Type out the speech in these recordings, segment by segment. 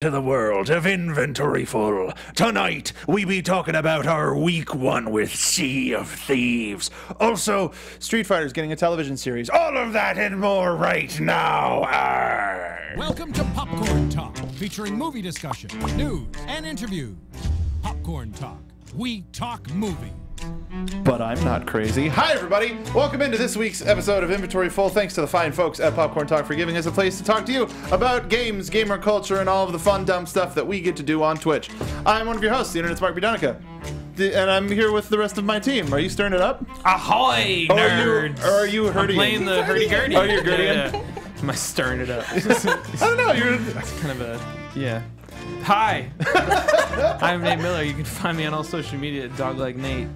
To the world of Inventory Full. Tonight, we be talking about our week one with Sea of Thieves. Also, Street Fighter's getting a television series. All of that and more right now. Arr. Welcome to Popcorn Talk, featuring movie discussion, news, and interviews. Popcorn Talk. We talk movie. But I'm not crazy. Hi, everybody. Welcome into this week's episode of Inventory Full. Thanks to the fine folks at Popcorn Talk for giving us a place to talk to you about games, gamer culture, and all of the fun, dumb stuff that we get to do on Twitch. I'm one of your hosts, the Internet's Mark B. Donica. And I'm here with the rest of my team. Are you stirring it up? Ahoy, nerds! Or are you hurdying? I'm playing the hurdy-gurdy. Oh, you're gurdying? Yeah. Am I stirring it up? I don't know. That's kind of a, yeah. Hi, I'm Nate Miller. You can find me on all social media at DogLikeNate.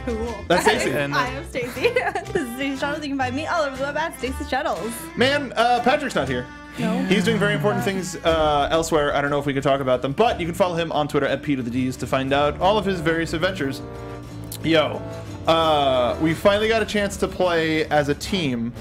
Cool. That's Stacey. And, I am Stacey. This is Stacey Shuttles. You can find me all over the web at Stacey Shuttles. Man, Patrick's not here. No. He's doing very important things elsewhere. I don't know if we could talk about them, but you can follow him on Twitter at P to the D's to find out all of his various adventures. Yo, we finally got a chance to play as a team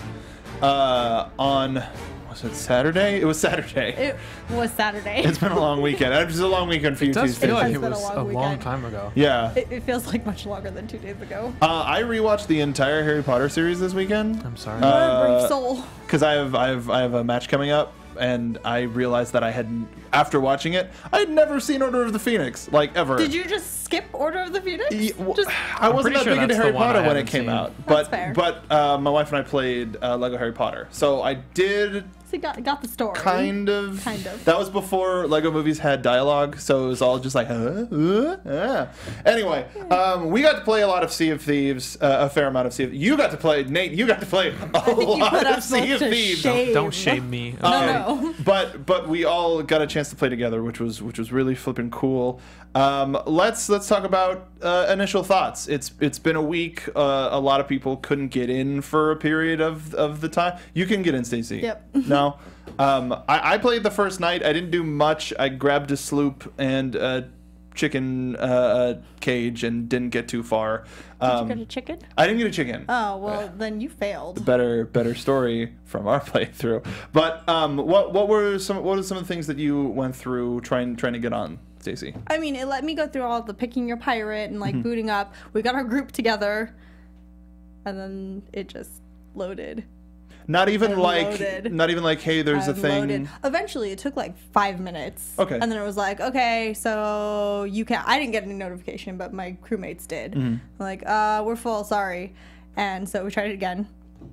on, was it Saturday? It was Saturday. It was Saturday. It's been a long weekend. It was a long weekend for you It does Tuesdays. feel like It's it been a was long a long weekend. time ago. Yeah. It feels like much longer than 2 days ago. I rewatched the entire Harry Potter series this weekend. I'm sorry. What a brave soul. Because I have a match coming up, and I realized that I hadn't, after watching it, I had never seen Order of the Phoenix, like, ever. Did you just skip Order of the Phoenix? Just, I wasn't pretty that sure big into that's Harry the one Potter I when it haven't came seen. out, That's but fair. my wife and I played Lego Harry Potter, so I did so got the story. kind of. Kind of. That was before Lego movies had dialogue, so it was all just like, Anyway, we got to play a lot of Sea of Thieves, a fair amount of Sea of. You got to play, Nate. You got to play a I think you lot put of us Sea both of to Thieves. shame. Don't shame me. No. But we all got a chance to play together, which was really flipping cool. Let's talk about initial thoughts. It's been a week. A lot of people couldn't get in for a period of the time. You can get in, Stacey. Yep. No. I played the first night. I didn't do much. I grabbed a sloop and a chicken cage and didn't get too far. Did you get a chicken? I didn't get a chicken. Oh, well, then you failed. Better story from our playthrough. But what were some of the things that you went through trying to get on, Stacey? I mean, it let me go through all the picking your pirate and like Mm-hmm. booting up. We got our group together, and then it just loaded. Not even I'm like loaded. Hey, there's a thing. Loaded. Eventually, it took like 5 minutes. Okay. And then it was like, okay, so you can. I didn't get any notification, but my crewmates did. Mm-hmm. Like, we're full, sorry. And so we tried it again.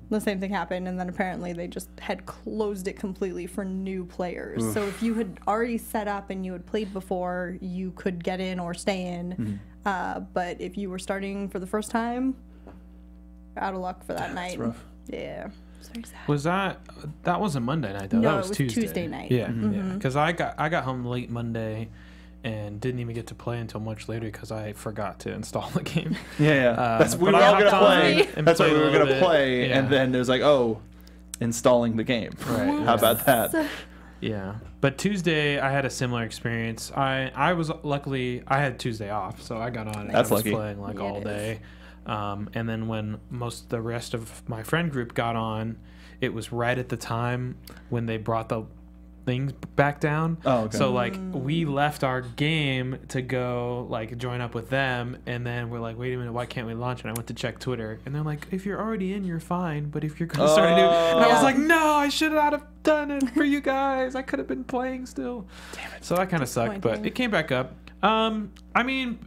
The same thing happened, and then apparently they just had closed it completely for new players. Oof. So if you had already set up and you had played before, you could get in or stay in. Mm-hmm. But if you were starting for the first time, you're out of luck for that night. rough. Yeah. It's very sad. Was that wasn't Monday night though? No, that was it was Tuesday. Tuesday night. Yeah, Mm-hmm. yeah. Because I got home late Monday, and didn't even get to play until much later because I forgot to install the game. Yeah. That's we but were I all gonna hopped on play. and That's what played we a were little gonna bit. play, Yeah. and then it was like, oh, installing the game. Right. How about that? Yeah, but Tuesday I had a similar experience. I was luckily I had Tuesday off, so I got on and That's I was lucky. playing like Yeah, all it day. And then when the rest of my friend group got on, it was right at the time when they brought the things back down. Oh, okay. So like we left our game to go like join up with them, and then we're like, wait a minute, why can't we launch? And I went to check Twitter, and they're like, if you're already in, you're fine. But if you're gonna start a new, and I was Yeah. like, no, I should not have done it for you guys. I could have been playing still. Damn it. So that kind of sucked, but Disappointing. it came back up. I mean,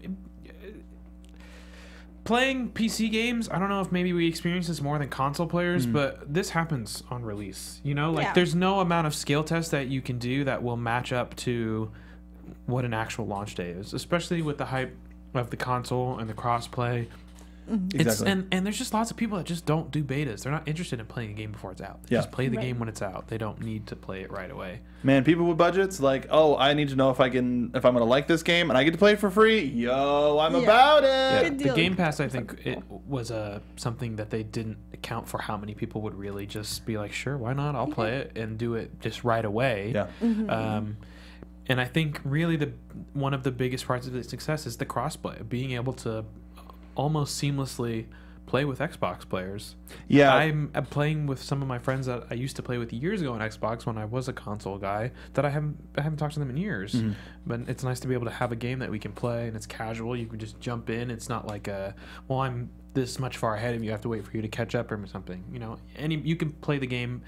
playing PC games, I don't know if maybe we experience this more than console players, but this happens on release. You know, like Yeah. there's no amount of skill test that you can do that will match up to what an actual launch day is, especially with the hype of the console and the crossplay. Exactly. And there's just lots of people that just don't do betas. They're not interested in playing a game before it's out. They Yeah. just play the Right. game when it's out. They don't need to play it right away. Man, people with budgets, like, oh, I need to know if I'm gonna like this game, and I get to play it for free. Yo, I'm Yeah. about Yeah, it. Good the deal. Game Pass, I Some think, it was something that they didn't account for how many people would really just be like, sure, why not? I'll play it and do it just right away. Yeah. And I think really one of the biggest parts of the success is the crossplay, being able to almost seamlessly play with Xbox players. Yeah. I'm playing with some of my friends that I used to play with years ago on Xbox when I was a console guy that I haven't talked to them in years. But it's nice to be able to have a game that we can play and it's casual. You can just jump in. It's not like I'm this much far ahead of you. I have to wait for you to catch up or something. You know, you can play the game.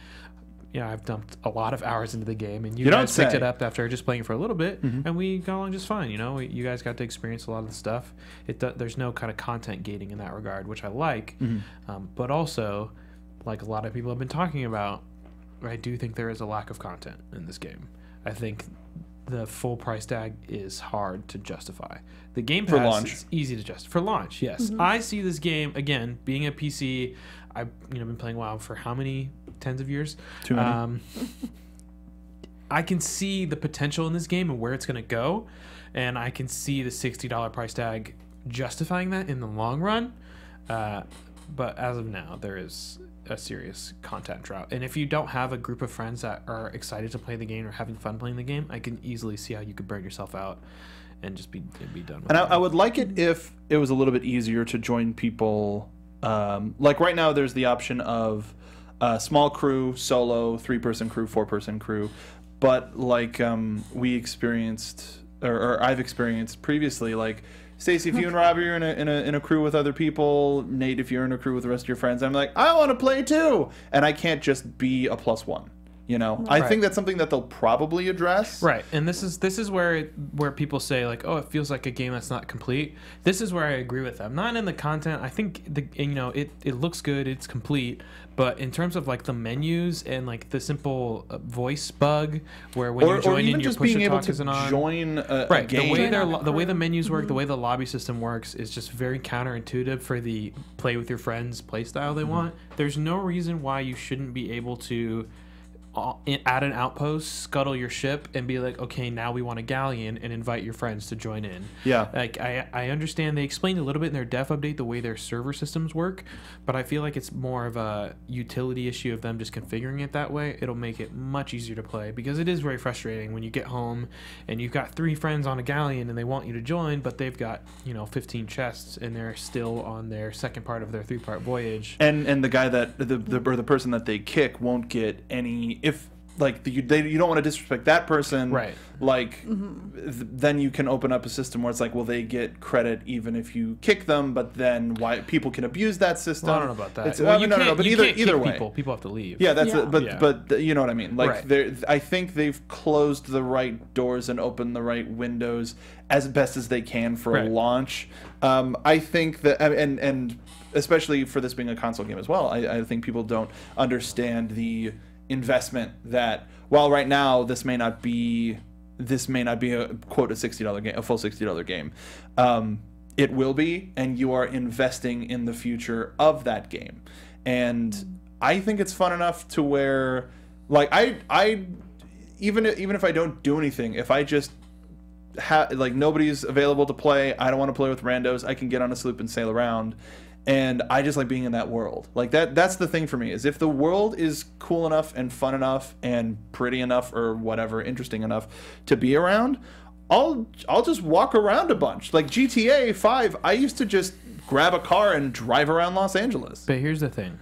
You know, I've dumped a lot of hours into the game, and you guys picked it up after just playing for a little bit, and we got along just fine. You know, you guys got to experience a lot of the stuff. There's no kind of content gating in that regard, which I like. But also, like a lot of people have been talking about, I do think there is a lack of content in this game. I think the full price tag is hard to justify. The Game Pass For launch. is easy to justify. For launch, yes. I see this game, again, being a PC, I've been playing WoW for how many tens of years? Too many. I can see the potential in this game and where it's going to go, and I can see the $60 price tag justifying that in the long run. But as of now, there is a serious content drought. And if you don't have a group of friends that are excited to play the game or having fun playing the game, I can easily see how you could burn yourself out and just be done with And it. I would like it if it was a little bit easier to join people. Like right now, there's the option of small crew, solo, 3-person crew, 4-person crew. But like we experienced, or I've experienced previously, like Stacy, if you and Robbie are in a crew with other people, Nate, if you're in a crew with the rest of your friends, I'm like, I want to play too, and I can't just be a +1. You know, I think that's something that they'll probably address. Right, and this is where people say like, oh, it feels like a game that's not complete. This is where I agree with them. Not in the content. I think it looks good. It's complete, but in terms of like the menus and like the simple voice bug, where when you join in, your push to talk isn't on. Join a Right, game. the way the menus work, the way the lobby system works is just very counterintuitive for the play with your friends play style they want. There's no reason why you shouldn't be able to add an outpost, scuttle your ship, and be like, okay, now we want a galleon, and invite your friends to join in. Yeah. Like I understand they explained a little bit in their dev update the way their server systems work, but I feel like it's more of a utility issue of them just configuring it that way. It'll make it much easier to play, because it is very frustrating when you get home and you've got 3 friends on a galleon and they want you to join, but they've got 15 chests and they're still on their second part of their 3-part voyage. And the guy that the person that they kick won't get any, if like you don't want to disrespect that person, Right. Like then you can open up a system where it's like, well, they get credit even if you kick them, but then why people can abuse that system? Well, I don't know about that. It's, Well, no, but either kick way, people have to leave. yeah, that's Yeah. it. But Yeah. but you know what I mean. Like Right. I think they've closed the right doors and opened the right windows as best as they can for a Right. launch. I think that and especially for this being a console game as well, I think people don't understand the investment that while right now this may not be a quote a $60 game, a full $60 game. It will be, and you are investing in the future of that game. And I think it's fun enough to where, like, I even if I don't do anything, if I just like nobody's available to play, I don't want to play with randos, I can get on a sloop and sail around. And I just like being in that world. Like that's the thing for me, is if the world is cool enough and fun enough and pretty enough or whatever, interesting enough to be around, I'll just walk around a bunch. Like GTA 5, I used to just grab a car and drive around Los Angeles. But here's the thing.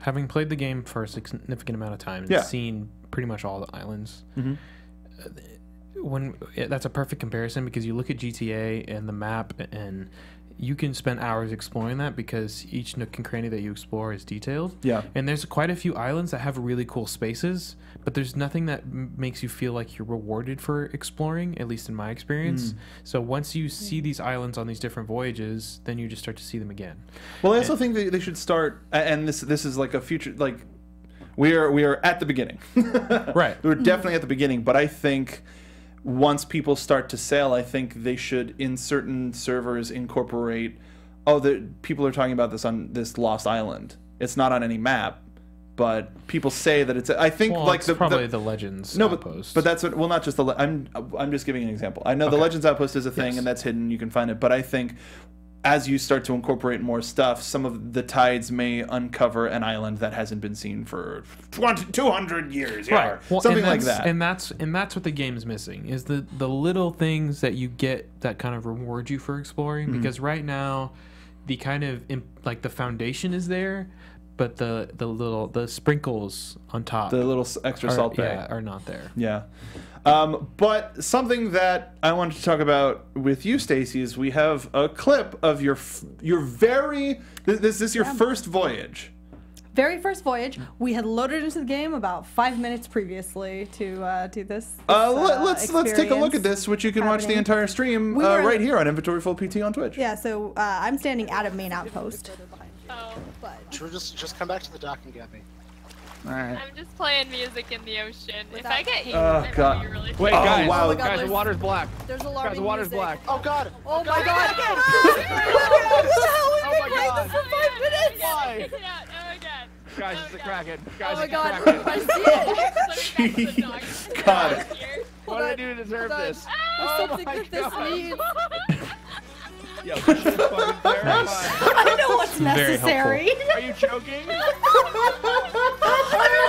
Having played the game for a significant amount of time and Yeah. seen pretty much all the islands, that's a perfect comparison, because you look at GTA and the map, and you can spend hours exploring that because each nook and cranny that you explore is detailed. Yeah. And there's quite a few islands that have really cool spaces, but there's nothing that makes you feel like you're rewarded for exploring, at least in my experience. So once you see these islands on these different voyages, then you just start to see them again. Well, I also think they should start, and this is like a future, like we are at the beginning. Right. We're definitely at the beginning, but I think once people start to sail, I think they should, in certain servers, incorporate, people are talking about this on this lost island. It's not on any map, but people say that it's. I think Well, like it's probably the Legends outpost. but that's what. Well, not just the. I'm just giving an example. I know the Legends Outpost is a thing, Yes. and that's hidden. You can find it, but I think as you start to incorporate more stuff, some of the tides may uncover an island that hasn't been seen for 200 years, Right. Well, something and like that's- that. And that's what the game's missing, is the little things that you get that kind of reward you for exploring. Because right now, the kind of like the foundation is there, but the sprinkles on top, The little extra salt bay. yeah, are not there. Yeah. But something that I wanted to talk about with you, Stacy, is we have a clip of your very this is your first voyage. Very first voyage. We had loaded into the game about 5 minutes previously to do this. Let's take a look at this, which you can watch the happening. entire stream We were- right here on Inventory Full PT on Twitch. Yeah, so I'm standing at a main outpost. Oh, But Sure, just come back to the dock and get me. All right. I'm just playing music in the ocean. If Without- I get eaten, Oh, I'm God. gonna be really Wait, Oh, guys, wow. Oh my God, guys, there's- the water's black. there's Guys, alarming the water's music. black. Oh God! Oh my god! Oh my God. For 5 minutes! Why? Yeah, oh my god. Guys, Oh it's a God. kraken. Guys, Oh my it's a god! kraken. I see it! Let me get to the dock. God. Here. What did I do to deserve Hold on. this? There's Oh something my that this God. needs. Yo, this is fucking terrifying. I know what's Very necessary. Are you choking? I'm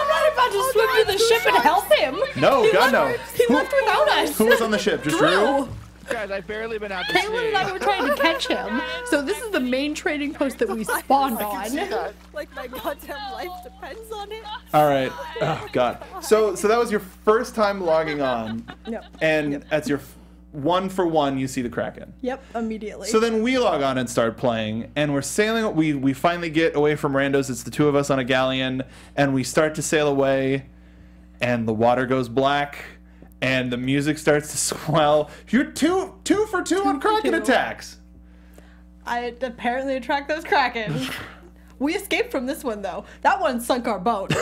not about to swim to the ship and help him. No, God, no. He left without us. Who was on the ship? Just Drew? Drew. Guys, I've barely been out to Caitlin and I sea. were trying to catch him. So this is the main trading post that we spawned on. That. Like my goddamn life depends on it. All right. Oh God. So that was your first time logging on, Yep. and that's your one for one. You see the Kraken. Yep. Immediately. So then we log on and start playing, and we're sailing. We finally get away from Randos. It's the two of us on a galleon, and we start to sail away, and the water goes black, and the music starts to swell. You're two for two on for Kraken two. attacks. I apparently attract those Kraken. We escaped from this one though. That one sunk our boat.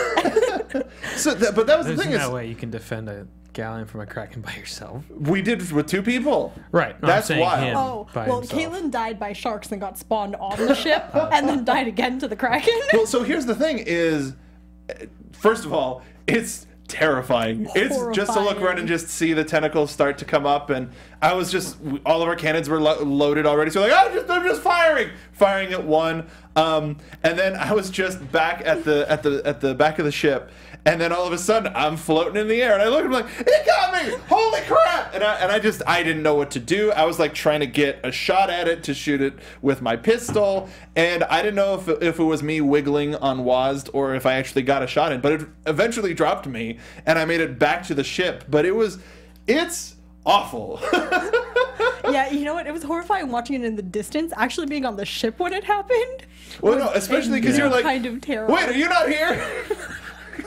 So, but that was the There's thing no is, way you can defend a galleon from a kraken by yourself. we did with two people. Right. No, That's I'm saying wild. him Oh, by well, himself. Caitlin died by sharks and got spawned on the ship, and then died again to the Kraken. Well, so here's the thing: is first of all, it's terrifying. It's just to look around Horrifying. and just see the tentacles start to come up, and I was just all of our cannons were loaded already, so like I'm just firing at one, and then I was just back at the back of the ship. And then all of a sudden, I'm floating in the air, and I look at him like, "He got me! Holy crap!" And I didn't know what to do. I was like trying to get a shot at it to shoot it with my pistol, and I didn't know if it was me wiggling on WASD or if I actually got a shot in. But it eventually dropped me, and I made it back to the ship. But it's awful. Yeah, you know what? It was horrifying watching it in the distance. Actually being on the ship when it happened. Well, no, especially because you're like, kind of terrible. "Wait, are you not here?"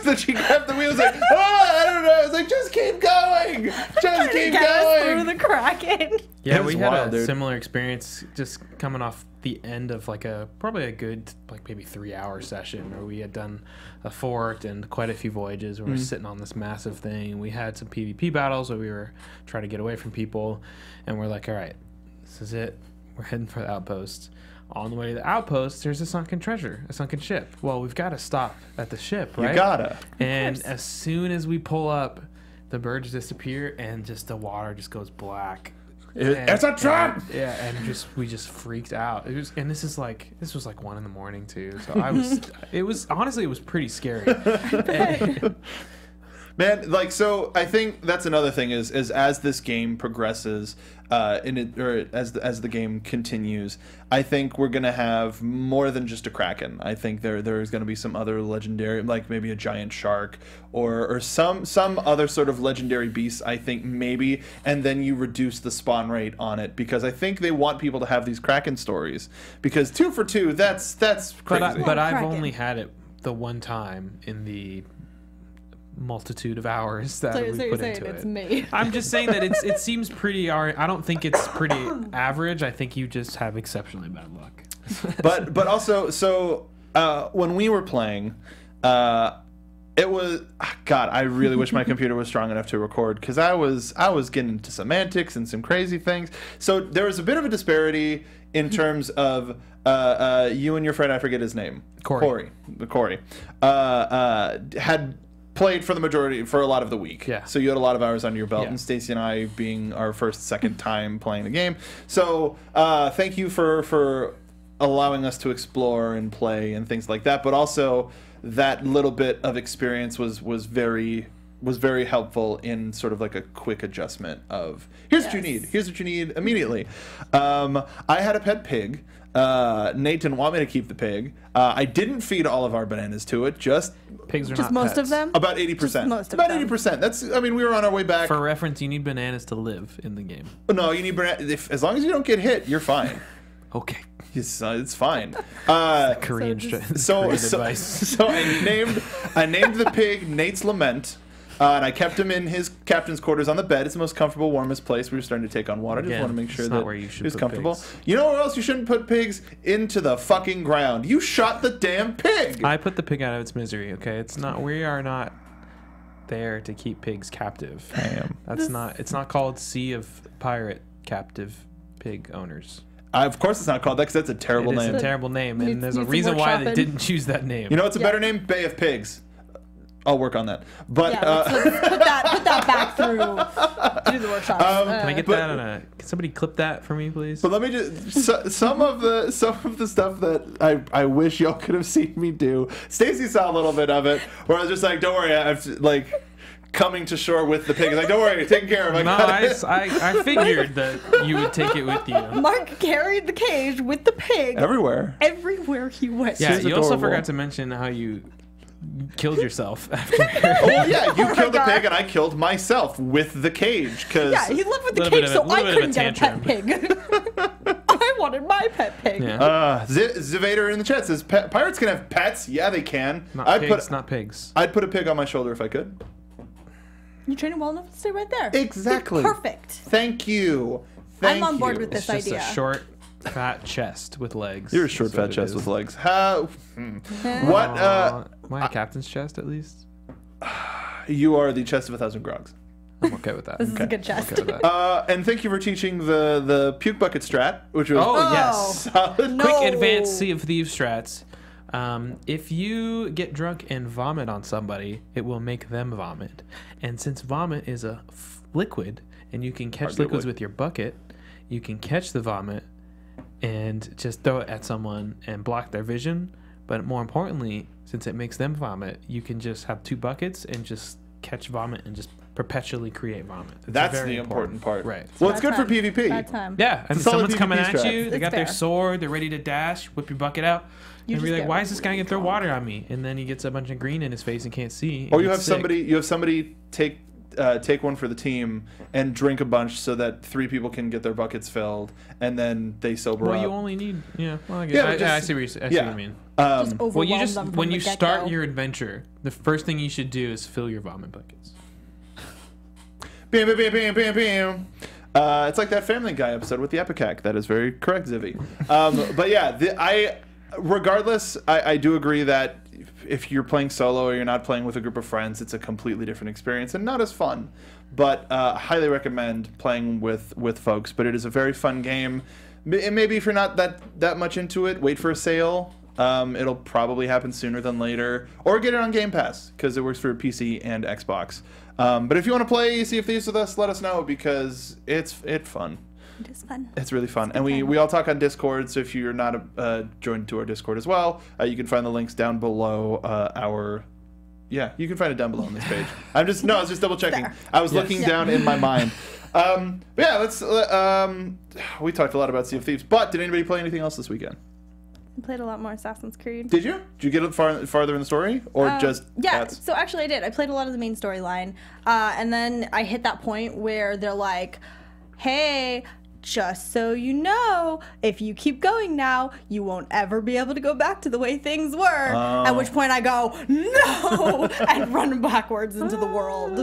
So she grabbed the wheels like, "Oh, I don't know." I was like, "Just keep going, just keep Get us through going." the Kraken. Yeah, It was we had wild, a dude. similar experience just coming off the end of like probably a good like maybe 3-hour session where we had done a fort and quite a few voyages where we're sitting on this massive thing. We had some PvP battles where we were trying to get away from people, and we're like, all right, this is it. We're heading for the outpost. On the way to the outpost, there's a sunken treasure, a sunken ship. Well, we've got to stop at the ship, right? You gotta. And as soon as we pull up, the birds disappear and just the water just goes black. It's a trap. Yeah, and we just freaked out. This was like 1 a.m. too. So I was it was pretty scary. Man, like, so I think that's another thing is as this game progresses, as the game continues, I think we're gonna have more than just a kraken. I think there's gonna be some other legendary, like maybe a giant shark or some other sort of legendary beast. I think maybe, and then you reduce the spawn rate on it because I think they want people to have these kraken stories because 2 for 2, that's crazy. But I've Kraken. only had it the one time in the multitude of hours that So we you're put saying into it's it. me. I'm just saying that it seems pretty. I don't think it's pretty average. I think you just have exceptionally bad luck. but also, so when we were playing, it was God. I really wish my computer was strong enough to record because I was getting into semantics and some crazy things. So there was a bit of a disparity in terms of you and your friend. I forget his name. Corey. Corey had played for a lot of the week. Yeah. So you had a lot of hours under your belt, Yeah. and Stacy and I being our second time playing the game. So thank you for allowing us to explore and play and things like that. But also that little bit of experience was very was very helpful in sort of like a quick adjustment of here's what you need, here's what you need immediately. I had a pet pig. Nate didn't want me to keep the pig. I didn't feed all of our bananas to it. Just Pigs are Just not most pets. of them. about 80%. Just most of about them. 80%. That's. I mean, we were on our way back. For reference, you need bananas to live in the game. No, you need banana. As long as you don't get hit, you're fine. Okay. It's fine. Korean So Korean advice. so I named the pig Nate's Lament. And I kept him in his captain's quarters on the bed. It's the most comfortable, warmest place. We were starting to take on water. I just Again, want to make sure it's not that where you he should was put comfortable. pigs. You know where else you shouldn't put pigs? Into the fucking ground. You shot the damn pig. I put the pig out of its misery. Okay, it's not. We are not there to keep pigs captive. I am. That's not. It's not called Sea of Pirate Captive Pig Owners. Of course, it's not called that because that's a terrible It is name. a terrible name, Needs- and there's a needs some reason why they workshopping. didn't choose that name. You know what's a Yeah. better name? Bay of Pigs. I'll work on that. But Yeah, let's put that back through the workshops. Can I get but- that on a? Can somebody clip that for me, please? But let me just some of the stuff that I wish y'all could have seen me do. Stacy saw a little bit of it, where I was just like, "Don't worry, I've like coming to shore with the pig." It's like, "Don't worry, taken care of." I No, got it. I figured that you would take it with you. Mark carried the cage with the pig Everywhere. everywhere he went. Yeah, She's you also adorable. forgot to mention how you killed yourself after. Oh yeah, you my killed the God. pig and I killed myself with the cage because Yeah, he lived with the Little bit cage, of so a- little I bit of a couldn't get a pet pig. I wanted my pet pig. Yeah. Zivader in the chat says pirates can have pets. Yeah, they can. Not I'd pigs, not pigs. I'd put a pig on my shoulder if I could. You train him well enough to stay right there. Exactly. Perfect. Thank you. Thank I'm on board you. with this It's just idea. a short, fat chest with legs. You're a short, That's what fat it chest is. with legs. How? What? Am I a captain's chest at least? You are the chest of 1,000 grogs. I'm okay with that. This is a good chest. Okay with that. And thank you for teaching the puke bucket strat, which was Oh, yes. solid. No. Quick advanced Sea of Thieves strats. If you get drunk and vomit on somebody, it will make them vomit. And since vomit is a liquid, and you can catch liquids Arguably. with your bucket, you can catch the vomit and just throw it at someone and block their vision. But more importantly, since it makes them vomit, you can just have 2 buckets and just catch vomit and just perpetually create vomit. It's That's very the important part. Right. Well, it's good for Bad PvP. Bad time. Yeah, and It's a solid someone's coming PvP at strat. you. They It's got their fair. sword. They're ready to dash. Whip your bucket out. You And just be like, get "Why is this guy gonna throw control. water on me?" And then he gets a bunch of green in his face and can't see. and Or you gets have sick. somebody take one for the team and drink a bunch so that 3 people can get their buckets filled, and then they sober Well, up. you only need. Yeah. Well, I, guess, Yeah, but I just- see what I see what you mean. Just overwhelm Well, you just them from when the you get-go. start your adventure, the first thing you should do is fill your vomit buckets. Bam, bam, bam, bam, bam, bam. It's like that Family Guy episode with the Epicac. That is very correct, Zivy. But yeah, regardless, I do agree that if you're playing solo or you're not playing with a group of friends, it's a completely different experience and not as fun. But highly recommend playing with folks. But it is a very fun game. And maybe if you're not that much into it, wait for a sale. It'll probably happen sooner than later, or get it on Game Pass because it works for PC and Xbox. But if you want to play Sea of Thieves with us, let us know because it's fun. It is fun. It's really fun, and we all talk on Discord. So if you're not joined to our Discord as well, you can find the links down below our. Yeah, you can find it down below on this page. I was just double checking. There. I was looking down in my mind. But yeah, let's. We talked a lot about Sea of Thieves, but did anybody play anything else this weekend? I played a lot more Assassin's Creed. Did you? Did you get farther in the story, or just yeah, cats? so actually I did. I played a lot of the main storyline, and then I hit that point where they're like, "Hey, just so you know, if you keep going now, you won't ever be able to go back to the way things were." At which point I go, "No!" and run backwards into the world.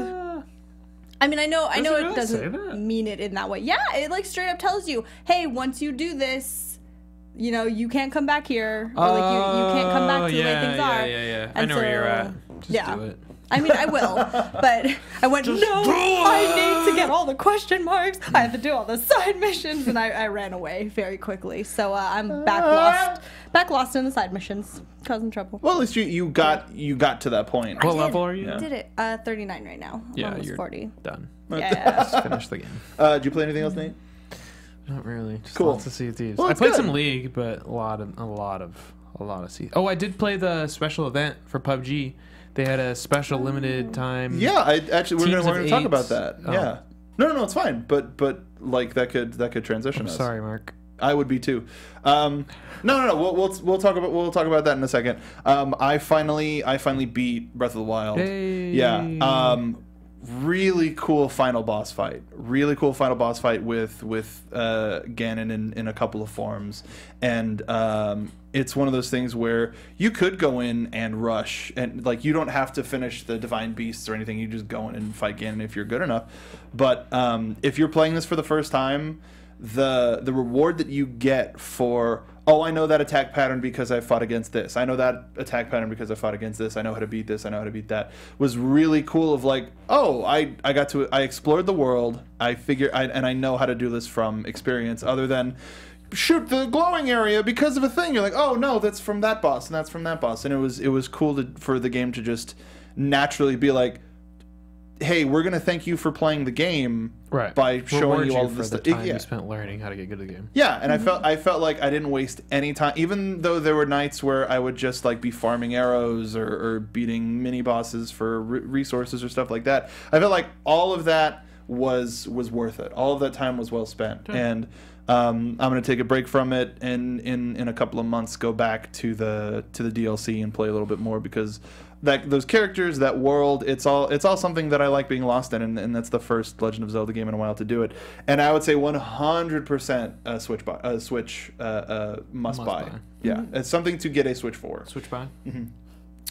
I mean, I know it it really say doesn't that? mean it in that way. Yeah, it like straight up tells you, "Hey, once you do this, you know, you can't come back here, or like you can't come back to the way things are." Yeah. I And know where you're so, at. Just yeah. do it. I mean, I will, but I went, no, I need to get all the question marks. I have to do all the side missions, and I ran away very quickly. So I'm back lost in the side missions, causing trouble. Well, at least you got to that point. What level are you? I did it. 39 right now. I'm Yeah, almost you're 40. done. Yeah. Just finish the game. Did you play anything else, Nate? Not really. Just Cool. lots of Sea of Thieves. Well, I it's played good. some League, but a lot of Sea. Oh, I did play the special event for PUBG. They had a special limited time. Yeah, we're Teams going of to talk 8. about that. Oh. Yeah. No, it's fine. But like that could transition I'm us. sorry, Mark. I would be too. No. We'll talk about that in a second. I finally beat Breath of the Wild. Yay. Yeah. Really cool final boss fight. Really cool final boss fight with Ganon in a couple of forms, and it's one of those things where you could go in and rush, and like you don't have to finish the divine beasts or anything. You just go in and fight Ganon if you're good enough. But if you're playing this for the first time, the reward that you get for, oh, I know that attack pattern because I fought against this. I know that attack pattern because I fought against this. I know how to beat this. I know how to beat that. Was really cool. Of like, oh, I explored the world. And I know how to do this from experience. Other than shoot the glowing area because of a thing. You're like, oh no, that's from that boss and that's from that boss. And it was cool for the game to just naturally be like, hey, we're gonna thank you for playing the game by showing you all of this for stuff. the time you spent learning how to get good at the game. Yeah, and I felt like I didn't waste any time, even though there were nights where I would just like be farming arrows or beating mini bosses for resources or stuff like that. I felt like all of that was worth it. All of that time was well spent, and I'm gonna take a break from it and in a couple of months go back to the DLC and play a little bit more because those characters, that world, it's all something that I like being lost in, and that's the first Legend of Zelda game in a while to do it. And I would say 100% Switch must buy. Yeah, it's something to get a Switch for. Switch buy.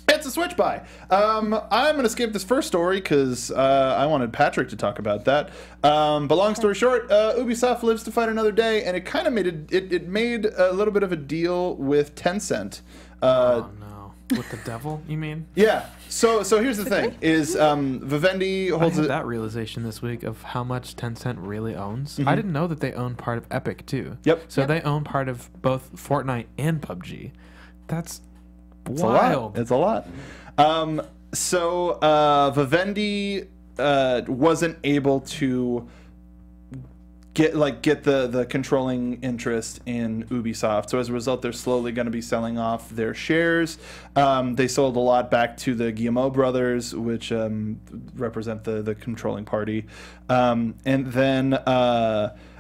It's a Switch buy. I'm going to skip this first story because I wanted Patrick to talk about that. But long story short, Ubisoft lives to fight another day, and it kind of made a little bit of a deal with Tencent. Oh no. With the devil, you mean? Yeah. So here's the thing: is Vivendi I holds had that realization this week of how much Tencent really owns. I didn't know that they own part of Epic too. Yep. So they own part of both Fortnite and PUBG. That's It's wild. a lot. So Vivendi wasn't able to get the controlling interest in Ubisoft. So as a result, they're slowly going to be selling off their shares. They sold a lot back to the Guillemot brothers, which represent the controlling party. And then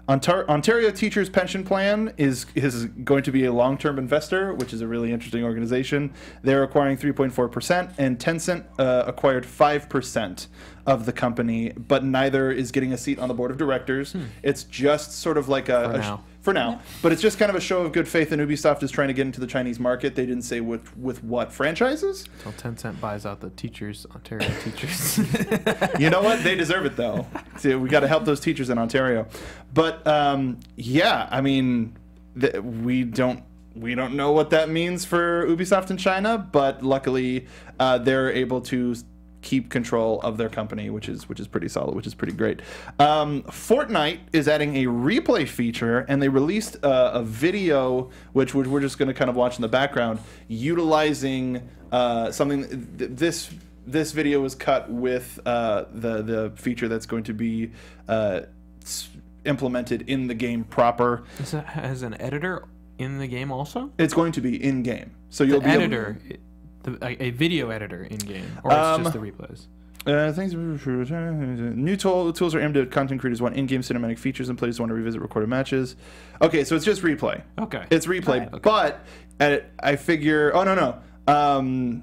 Ontario Teachers Pension Plan is going to be a long-term investor, which is a really interesting organization. They're acquiring 3.4%, and Tencent acquired 5% of the company, but neither is getting a seat on the board of directors. It's just sort of like for now. But it's just kind of a show of good faith, and Ubisoft is trying to get into the Chinese market. They didn't say with what franchises. Until Tencent buys out the teachers, Ontario teachers. You know what? They deserve it, though. See, we got to help those teachers in Ontario. But yeah, I mean, we don't know what that means for Ubisoft in China, but luckily they're able to keep control of their company, which is pretty solid, which is pretty great. Fortnite is adding a replay feature, and they released a video, which we're just going to kind of watch in the background, utilizing something. This video was cut with the feature that's going to be implemented in the game proper. Is that as an editor in the game also? It's going to be in game, so you'll be editor. A video editor in game, or it's just the replays. New tools are aimed at content creators want in-game cinematic features and players want to revisit recorded matches. Okay, so it's just replay. Okay, it's replay, okay. But I figure. Oh no.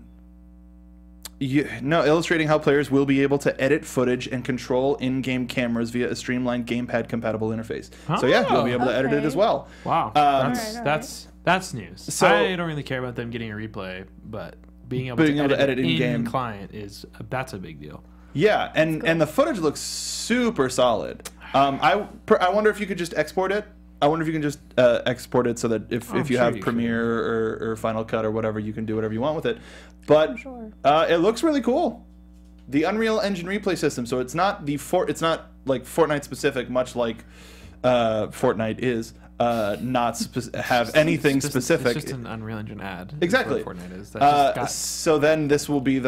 Illustrating how players will be able to edit footage and control in-game cameras via a streamlined gamepad-compatible interface. So yeah, you'll be able to edit it as well. Wow, that's news. So I don't really care about them getting a replay, but being able to edit in-game client that's a big deal. Yeah, and the footage looks super solid. I wonder if you could just export it. I wonder if you can just export it so that if you have Premiere or Final Cut or whatever, you can do whatever you want with it. But it looks really cool. The Unreal Engine replay system. So it's not it's not like Fortnite specific, much like Fortnite is. Have anything specific. It's just an Unreal Engine ad. Exactly. That's what Fortnite is. So then this will be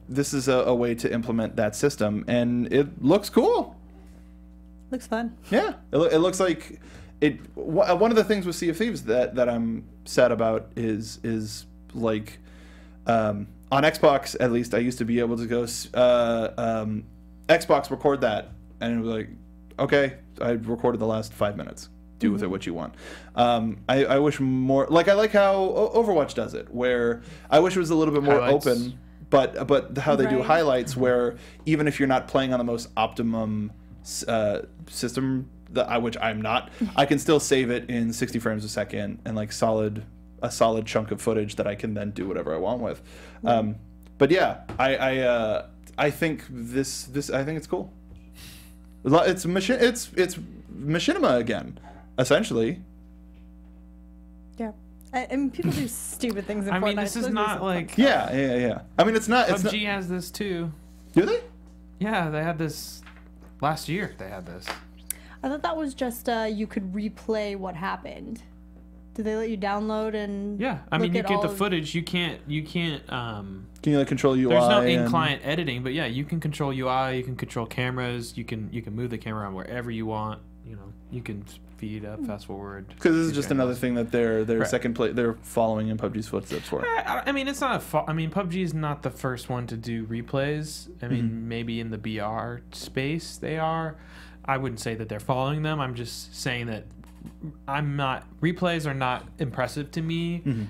this is a way to implement that system, and it looks cool. Looks fun. Yeah, it looks like it. One of the things with Sea of Thieves that I'm sad about is like on Xbox, at least, I used to be able to go Xbox record that, and it was like, okay, I recorded the last 5 minutes. Do with it what you want. I wish more, like, I like how Overwatch does it, where I wish it was a little bit more Highlights. open, but how they do Right. highlights, where even if you're not playing on the most optimum system, which I'm not, I can still save it in 60 frames a second and like a solid chunk of footage that I can then do whatever I want with. But yeah, I think I think it's cool. It's machinima again, essentially. Yeah. I mean, people do stupid things in I Fortnite. mean, this so is there's not some like fun stuff. Yeah. I mean, it's not. PUBG has this too. Do they? Yeah, they had this last year. They had this. I thought that was just you could replay what happened. Did they let you download and? Yeah, I mean, look you at get all the of- footage. You can't. Can you like control UI? There's no and- in-client editing, but yeah, you can control UI. You can control cameras. You can move the camera on wherever you want. You know, you can speed up, fast forward. Because this is do just anything another else. thing that they're Right. they're following in PUBG's footsteps for. I mean, it's not I mean, PUBG is not the first one to do replays. I mean, Mm-hmm. maybe in the BR space they are. I wouldn't say that they're following them. I'm just saying that replays are not impressive to me Mm-hmm.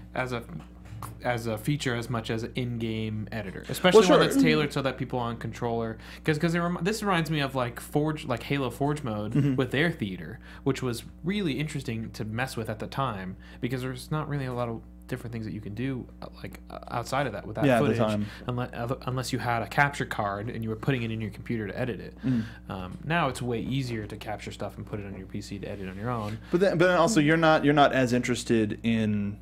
as a feature as much as an in-game editor, especially sure. one that's tailored so that people on controller. Because this reminds me of like Halo Forge mode Mm-hmm. with their theater, which was really interesting to mess with at the time because there's not really a lot of different things that you can do outside of that with that Yeah, at the footage, time. unless you had a capture card and you were putting it in your computer to edit it. Now it's way easier to capture stuff and put it on your PC to edit on your own. But then also you're not as interested in,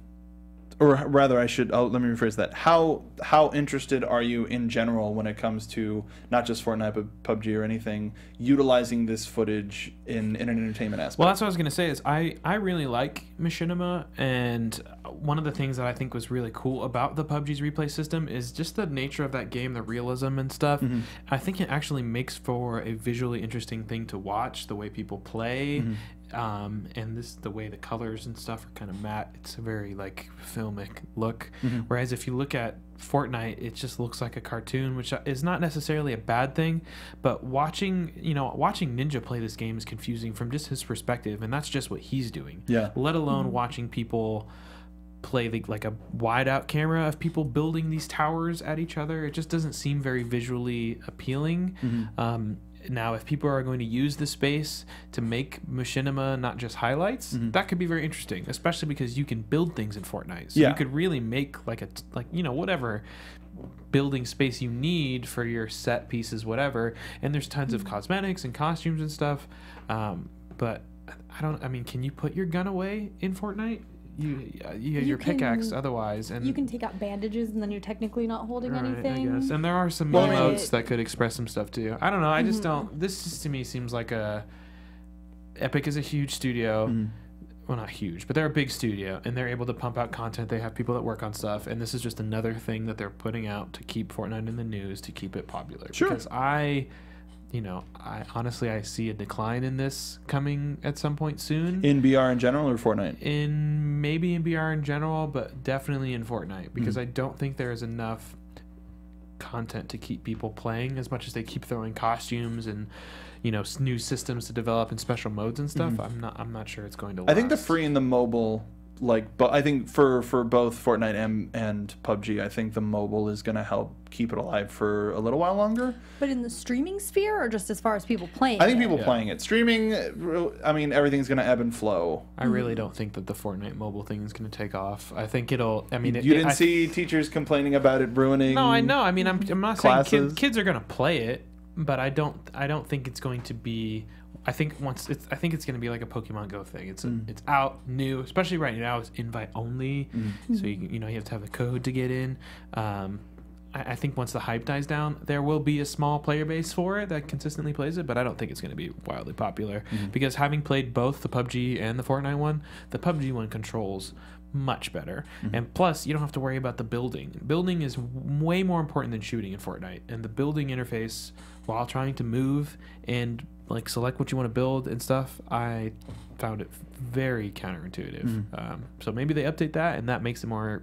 or rather, let me rephrase that. How interested are you in general when it comes to not just Fortnite but PUBG or anything utilizing this footage in an entertainment aspect? Well, that's what I was gonna say. Is I really like Machinima, and one of the things that I think was really cool about the PUBG's replay system is just the nature of that game, the realism and stuff. I think it actually makes for a visually interesting thing to watch, the way people play. And the way the colors and stuff are kind of matte. It's a very like filmic look. Whereas if you look at Fortnite, it just looks like a cartoon, which is not necessarily a bad thing. But watching Ninja play this game is confusing from just his perspective, and that's just what he's doing. Yeah. Let alone watching people play like a wide out camera of people building these towers at each other. It just doesn't seem very visually appealing. Now, if people are going to use the space to make Machinima not just highlights, that could be very interesting, especially because you can build things in Fortnite. So Yeah. you could really make whatever building space you need for your set pieces, whatever. And there's tons of cosmetics and costumes and stuff. But can you put your gun away in Fortnite? Your pickaxe otherwise, and You can take out bandages and then you're technically not holding Right, anything. I guess. And there are some Well, I mean- emotes that could express some stuff too. I don't know. I just don't. This just to me seems like Epic is a huge studio. Well, not huge, but they're a big studio, and they're able to pump out content. They have people that work on stuff, and this is just another thing that they're putting out to keep Fortnite in the news, to keep it popular. Sure. Because I honestly see a decline in this coming at some point soon. In BR in general or Fortnite? Maybe in BR in general, but definitely in Fortnite, because I don't think there is enough content to keep people playing as much as they keep throwing costumes and new systems to develop and special modes and stuff. I'm not sure it's going to last. I think the free and the mobile, but I think for both Fortnite and PUBG, I think the mobile is going to help keep it alive for a little while longer. But in the streaming sphere, or just as far as people playing? I think it? people playing it. Streaming, I mean, everything's going to ebb and flow. I really don't think that the Fortnite mobile thing is going to take off. I think it'll. I mean, You didn't see teachers complaining about it ruining. No, I know. I mean, I'm not saying classes. kids are going to play it, but I don't think it's going to be. I think it's going to be like a Pokemon Go thing. It's out new, especially right now. It's invite only, so you have to have the code to get in. I think once the hype dies down, there will be a small player base for it that consistently plays it, but I don't think it's going to be wildly popular because having played both the PUBG and the Fortnite one, the PUBG one controls much better, and plus you don't have to worry about the building. Building is way more important than shooting in Fortnite, and the building interface, while trying to move and like select what you want to build and stuff, I found it very counterintuitive. So maybe they update that, and that makes it more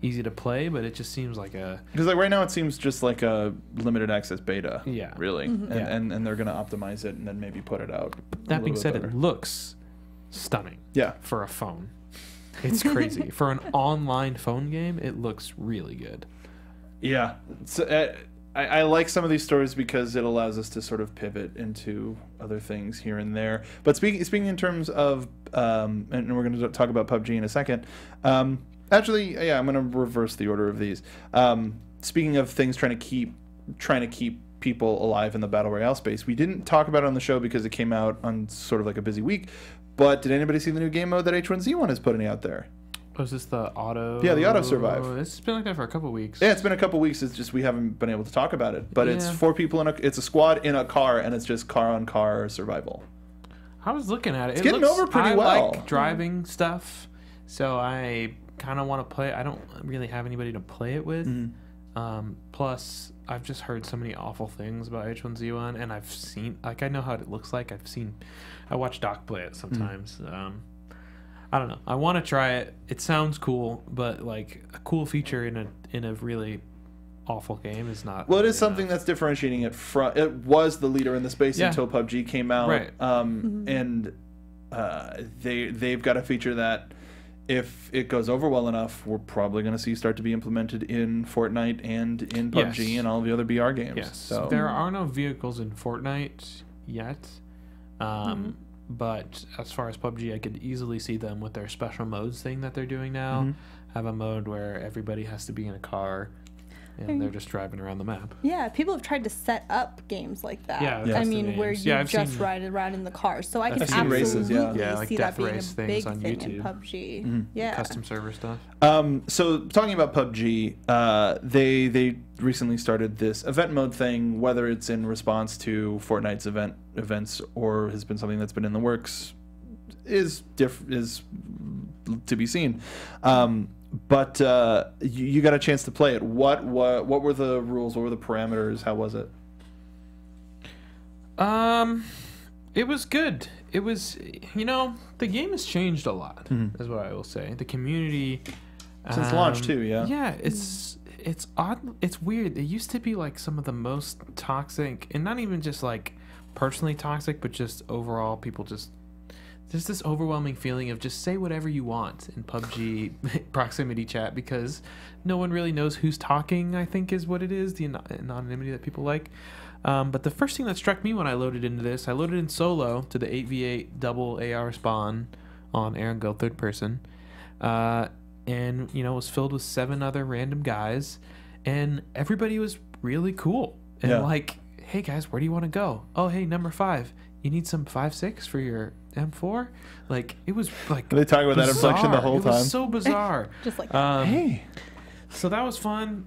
easy to play, but it just seems like a Because like right now it seems just like a limited access beta. Yeah. Really. Yeah. And they're gonna optimize it and then maybe put it out. That being said, it looks stunning. Yeah. For a phone. It's crazy. For an online phone game, it looks really good. Yeah. So, I like some of these stories because it allows us to sort of pivot into other things here and there. But speaking in terms of, and we're going to talk about PUBG in a second. Actually, yeah, I'm going to reverse the order of these. Speaking of things trying to keep people alive in the battle royale space, we didn't talk about it on the show because it came out on sort of like a busy week. But did anybody see the new game mode that H1Z1 is putting out there? Oh, is this the auto? Yeah, the auto survive. It's been like that for a couple weeks. Yeah, it's been a couple weeks. It's just we haven't been able to talk about it. But it's Yeah. 4 people it's a squad in a car, and it's just car on car survival. I was looking at it. It's It getting looks, over pretty I well. like driving stuff, so I kind of want to play. I don't really have anybody to play it with. Plus, I've just heard so many awful things about H1Z1, and I've seen, like, I know how it looks like. I watch Doc play it sometimes. I don't know. I want to try it. It sounds cool, but like a cool feature in a really awful game is not. Well, it really is something enough. that's differentiating it from. It was the leader in the space Yeah. until PUBG came out, Right. and they've got a feature that if it goes over well enough, we're probably going to see start to be implemented in Fortnite and in PUBG Yes. and all the other BR games. Yes. So There are no vehicles in Fortnite yet. But as far as PUBG, I could easily see them with their special modes thing that they're doing now. Have a mode where everybody has to be in a car and they're just driving around the map. Yeah, people have tried to set up games like that. Yeah, I that's the mean, where names. you Yeah, I've just seen- ride around in the car. So I can I've seen absolutely races, yeah. Yeah, like see death that being race a things big on thing YouTube. in PUBG. Yeah. Custom server stuff. So talking about PUBG, they recently started this event mode thing. Whether it's in response to Fortnite's events or has been something that's been in the works is to be seen. But you got a chance to play it. What were the rules? What were the parameters? How was it? It was good. It was, the game has changed a lot, is what I will say. The community Since launch too, yeah. Yeah, it's odd. It's weird. It used to be like some of the most toxic, and not even just like personally toxic, but just overall people just. There's this overwhelming feeling of just say whatever you want in PUBG proximity chat because no one really knows who's talking, I think is what it is, the anonymity that people like. But the first thing that struck me when I loaded into this, I loaded in solo to the 8v8 double AR spawn on Aaron Go third person. And, it was filled with 7 other random guys. And everybody was really cool. And Yeah. like, hey guys, where do you want to go? Oh, hey, number 5. You need some 5.6 for your M4? Like, it was like. Were they talking about that inflection the bizarre. whole It was time? so bizarre. Just like Hey. So that was fun.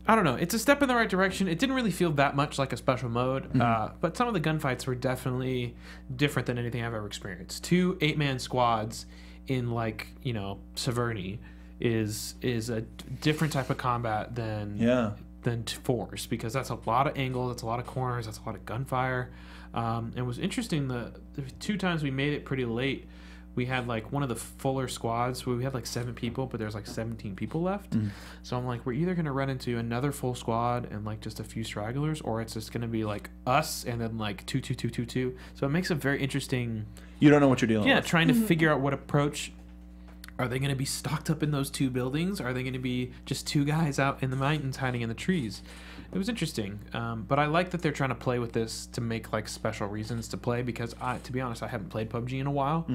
I don't know. It's a step in the right direction. It didn't really feel that much like a special mode, but some of the gunfights were definitely different than anything I've ever experienced. 2 8-man squads in Severny is a different type of combat than fours because that's a lot of angles, that's a lot of corners, that's a lot of gunfire. It was interesting. The 2 times we made it pretty late, we had like one of the fuller squads where we had like 7 people, but there's like 17 people left. So I'm like, we're either gonna run into another full squad and like just a few stragglers, or it's just gonna be like us and then like 2. So it makes a very interesting. You don't know what you're dealing with. Trying to figure out what approach. Are they going to be stocked up in those 2 buildings? Are they going to be just 2 guys out in the mountains hiding in the trees? It was interesting, but I like that they're trying to play with this to make like special reasons to play because to be honest, I haven't played PUBG in a while,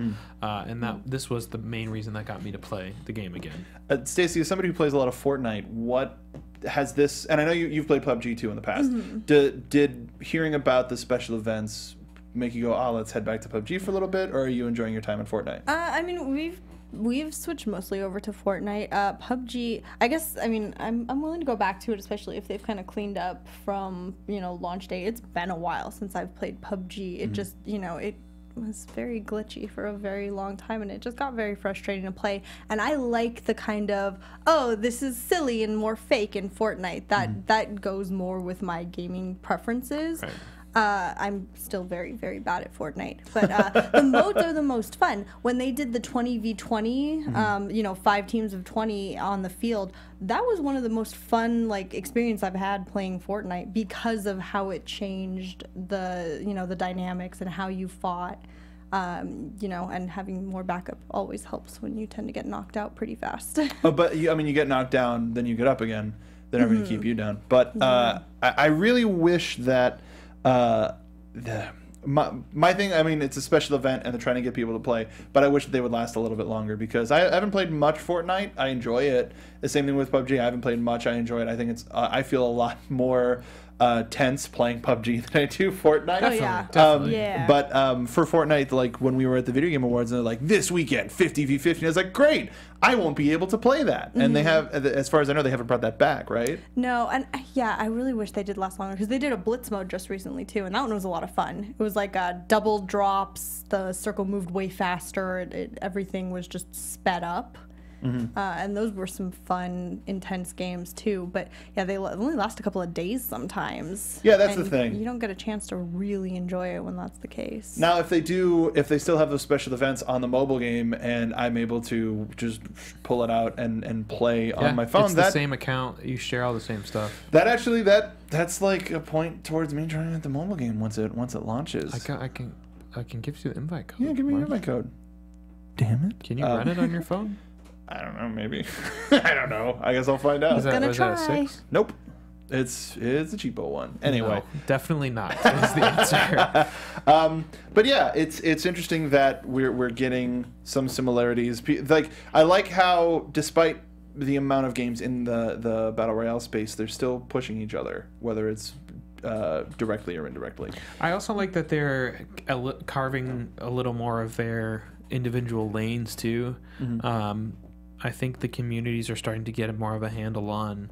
and this was the main reason that got me to play the game again. Stacey, as somebody who plays a lot of Fortnite, what has this? And I know you've played PUBG too in the past. Did hearing about the special events make you go, let's head back to PUBG for a little bit, or are you enjoying your time in Fortnite? I mean, we've switched mostly over to Fortnite. PUBG, I guess, I mean, I'm willing to go back to it, especially if they've kind of cleaned up from, launch day. It's been a while since I've played PUBG. It just, it was very glitchy for a very long time, and it just got very frustrating to play. And I like the kind of, this is silly and more fake in Fortnite. That goes more with my gaming preferences. Right. I'm still very, very bad at Fortnite, but the modes are the most fun. When they did the 20v20, 5 teams of 20 on the field, that was one of the most fun experience I've had playing Fortnite because of how it changed the dynamics and how you fought. And having more backup always helps when you tend to get knocked out pretty fast. But you get knocked down, then you get up again. They're never going to keep you down. But I really wish that my thing, it's a special event and they're trying to get people to play, but I wish they would last a little bit longer because I haven't played much Fortnite. I enjoy it. The same thing with PUBG. I haven't played much. I enjoy it. I think I feel a lot more tense playing PUBG than I do Fortnite. Oh, yeah. Definitely. Yeah. But for Fortnite, when we were at the Video Game Awards, and they're like, this weekend, 50v50, I was like, great, I won't be able to play that. And they have, as far as I know, they haven't brought that back, right? No, and I really wish they did last longer because they did a Blitz mode just recently too, and that one was a lot of fun. It was double drops, the circle moved way faster, everything was just sped up. And those were some fun, intense games too. But yeah, they only last a couple of days sometimes. Yeah, that's the And thing. You don't get a chance to really enjoy it when that's the case. Now, if they still have those special events on the mobile game, and I'm able to just pull it out and play on my phone, it's the same account. You share all the same stuff. That's like a point towards me trying out the mobile game once it launches. I can give you the invite code. Yeah, give me your Mark. invite code. Damn it! Can you run it on your phone? I don't know. Maybe. I don't know. I guess I'll find out. Was that a try. 6? Nope. It's a cheapo one. Anyway. No, definitely not. Is the answer. But yeah, it's interesting that we're getting some similarities. I like how despite the amount of games in the battle royale space, they're still pushing each other, whether it's directly or indirectly. I also like that they're carving a little more of their individual lanes too. I think the communities are starting to get more of a handle on.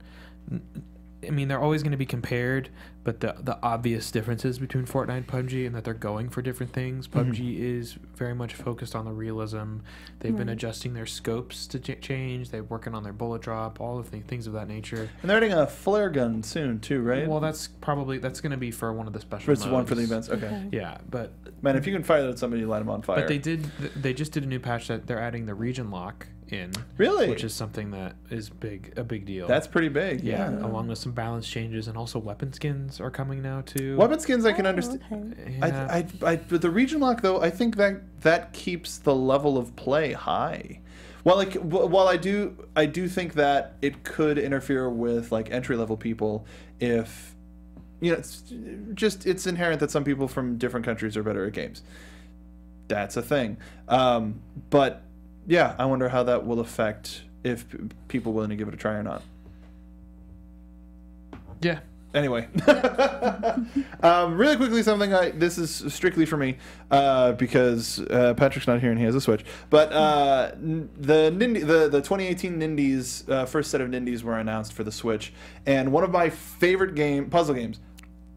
They're always going to be compared, but the obvious differences between Fortnite and PUBG, and that they're going for different things. PUBG is very much focused on the realism. They've been adjusting their scopes to change. They're working on their bullet drop, all of the things of that nature. And they're adding a flare gun soon too, right? Well, that's going to be for one of the special it's one for the modes. events. Okay. Yeah, but Man, if you can fire that at somebody, light them on fire. But they just did a new patch that they're adding the region lock in. Really? Which is something that is a big deal. That's pretty big. yeah, Yeah. along with some balance changes, and also weapon skins are coming now too. Weapon skins I can understand. Okay. Yeah. But the region lock though, I think that keeps the level of play high. Well, while I do think that it could interfere with entry level people if it's inherent that some people from different countries are better at games. That's a thing. But yeah, I wonder how that will affect if people willing to give it a try or not. Yeah. Anyway, really quickly, this is strictly for me because Patrick's not here and he has a Switch. But the 2018 Nindies, first set of Nindies were announced for the Switch, and one of my favorite puzzle games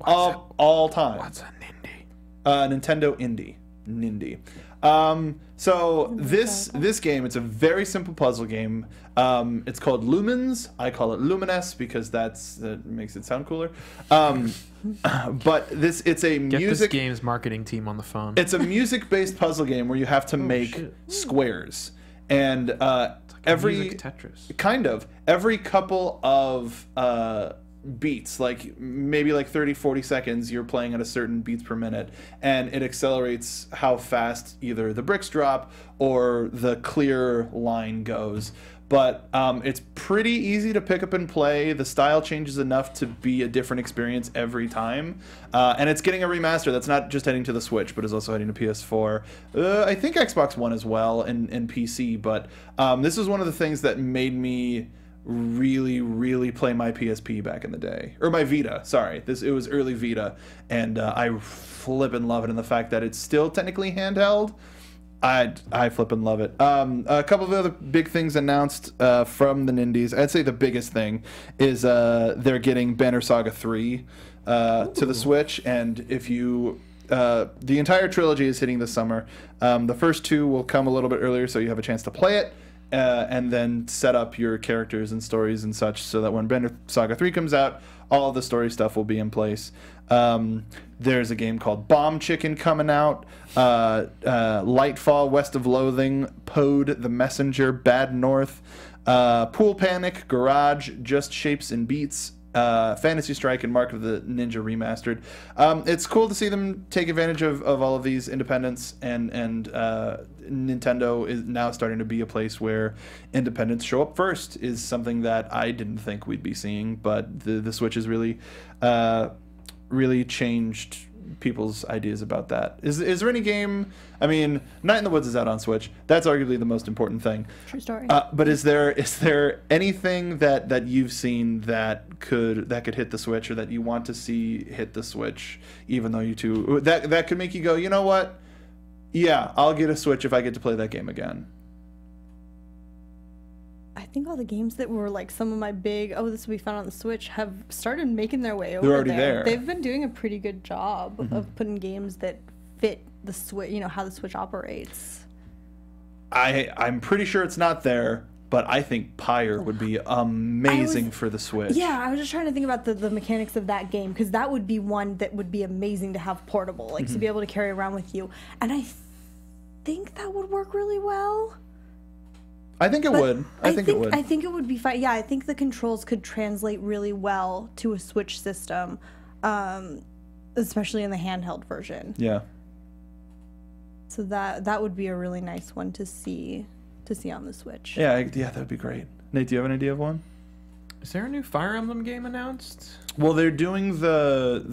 of all time. What's a Nindy? Nintendo Indie. Nindy. So this game, it's a very simple puzzle game. It's called Lumens. I call it Lumines because that makes it sound cooler. But it's a Get music this game's marketing team on the phone. It's a music-based puzzle game where you have to make squares, and every music Tetris. kind of every couple of beats, maybe 30-40 seconds, you're playing at a certain beats per minute, and it accelerates how fast either the bricks drop or the clear line goes. But it's pretty easy to pick up and play. The style changes enough to be a different experience every time. And it's getting a remaster that's not just heading to the Switch, but is also heading to PS4. I think Xbox One as well, and PC. But this is one of the things that made me really play my PSP back in the day, or my Vita. Sorry, it was early Vita, and I flippin' love it. And the fact that it's still technically handheld, I flippin' love it. A couple of other big things announced from the Nindies. I'd say the biggest thing is they're getting Banner Saga 3 to the Switch, and if you the entire trilogy is hitting this summer. The first two will come a little bit earlier, so you have a chance to play it. And then set up your characters and stories and such so that when Banner Saga 3 comes out, all of the story stuff will be in place. There's a game called Bomb Chicken coming out. Lightfall, West of Loathing, Pode, The Messenger, Bad North, Pool Panic, Garage, Just Shapes and Beats, Fantasy Strike, and Mark of the Ninja Remastered. It's cool to see them take advantage of all of these independents, and Nintendo is now starting to be a place where independents show up first, is something that I didn't think we'd be seeing, but the Switch has really changed people's ideas about that. Is there any game? I mean, Night in the Woods is out on Switch. That's arguably the most important thing. True story. But is there anything that you've seen that could hit the Switch, or that you want to see hit the Switch, even though you two that could make you go, you know what? Yeah, I'll get a Switch if I get to play that game again. I think all the games that were like some of my big, this will be fun on the Switch, have started making their way over already there. They've been doing a pretty good job of putting games that fit the Switch, how the Switch operates. I'm pretty sure it's not there, but I think Pyre would be amazing for the Switch. Yeah, I was just trying to think about the mechanics of that game, because that would be one that would be amazing to have portable, like to be able to carry around with you. And I think that would work really well. I think it would. I think it would. I think it would be fine. Yeah, I think the controls could translate really well to a Switch system, especially in the handheld version. Yeah. So that would be a really nice one to see on the Switch. Yeah, that'd be great. Nate, do you have an idea of one? Is there a new Fire Emblem game announced? Well, they're doing the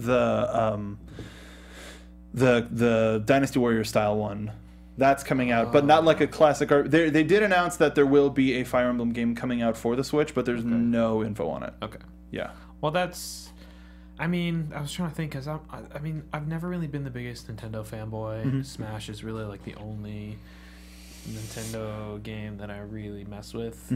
Dynasty Warriors style one. That's coming out, but not like a classic. They did announce that there will be a Fire Emblem game coming out for the Switch, but there's no info on it. Okay. Yeah. Well, that's... I mean, I was trying to think, because I've never really been the biggest Nintendo fanboy. Smash is really like the only Nintendo game that I really mess with.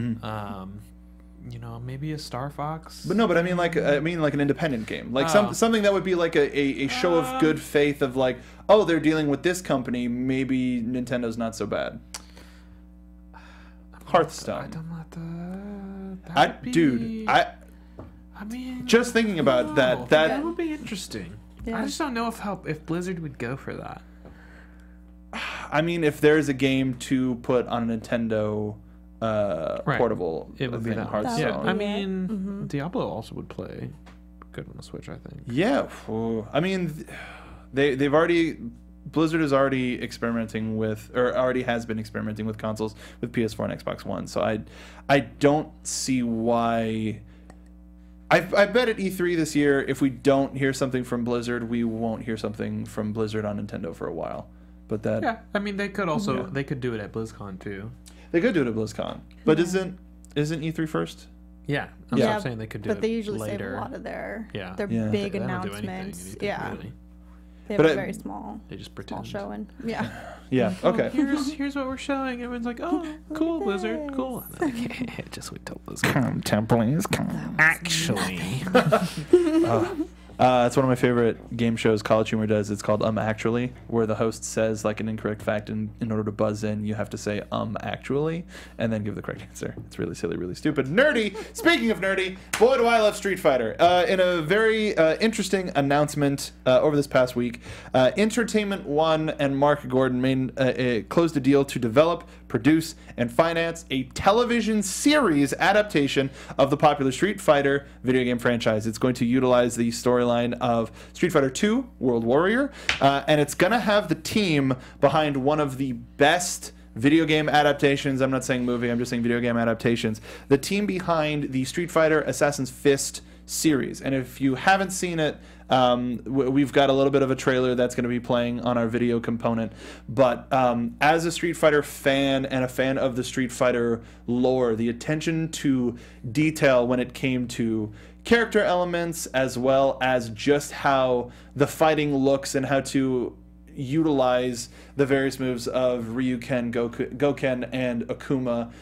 Maybe a Star Fox. But no, but I mean like an independent game, like something that would be like a show of good faith of like, oh, they're dealing with this company, maybe Nintendo's not so bad. Hearthstone. I mean, just thinking about that would be interesting. Yeah. I just don't know if Blizzard would go for that. I mean, if there's a game to put on a Nintendo portable, it would be that Hearthstone. Yeah, I mean, Diablo also would play good on the Switch, I think. Yeah, I mean, they've already. Blizzard is already experimenting with, or already has been experimenting with consoles with PS4 and Xbox One. So I don't see why. I bet at E3 this year, if we don't hear something from Blizzard, we won't hear something from Blizzard on Nintendo for a while. But that. Yeah, I mean, they could also they could do it at BlizzCon too. They could do it at BlizzCon, but isn't E3 first? Yeah, I'm saying they could do it. But they usually later. save a lot of their Yeah. big They don't do announcements. anything, Yeah, really. they have But a very small They just pretend. showing. Yeah. Yeah. Okay. Here's what we're showing. Everyone's like, oh, cool, Blizzard, cool. Just wait till BlizzCon. Come, please, come. Actually, It's one of my favorite game shows College Humor does. It's called Actually, where the host says like an incorrect fact, and in order to buzz in, you have to say actually, and then give the correct answer. It's really silly, really stupid. Nerdy! Speaking of nerdy, boy, do I love Street Fighter. In a very interesting announcement over this past week, Entertainment One and Mark Gordon closed a deal to develop, produce, and finance a television series adaptation of the popular Street Fighter video game franchise. It's going to utilize the storyline of Street Fighter II, World Warrior, and it's going to have the team behind one of the best video game adaptations. I'm not saying movie, I'm just saying video game adaptations. The team behind the Street Fighter Assassin's Fist series. And if you haven't seen it, we've got a little bit of a trailer that's going to be playing on our video component. But as a Street Fighter fan and a fan of the Street Fighter lore, the attention to detail when it came to character elements, as well as just how the fighting looks and how to utilize the various moves of Ryuken, Goken, and Akuma,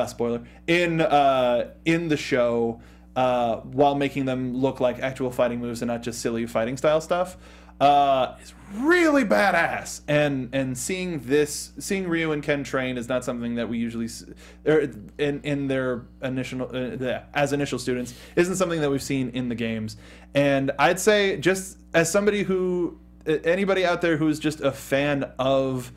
spoiler, in the show, while making them look like actual fighting moves and not just silly fighting style stuff. is really badass. And seeing Ryu and Ken train is not something that we usually in their initial as initial students isn't something that we've seen in the games. And I'd say, just as somebody who anybody out there who's just a fan of